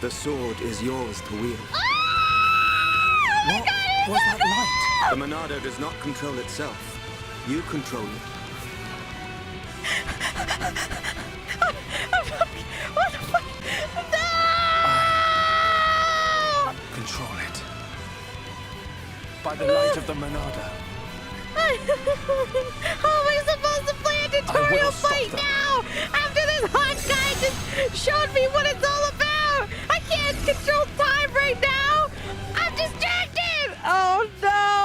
The sword is yours to wield. Oh my What God, was that no! light? The Monado does not control itself. You control it. What the fuck? No! Control it. By the light of the Monado. How am I supposed to play a tutorial stop fight them. now? After this hot guy just showed me what it's all about. I can't control time right now. I'm distracted. Oh no!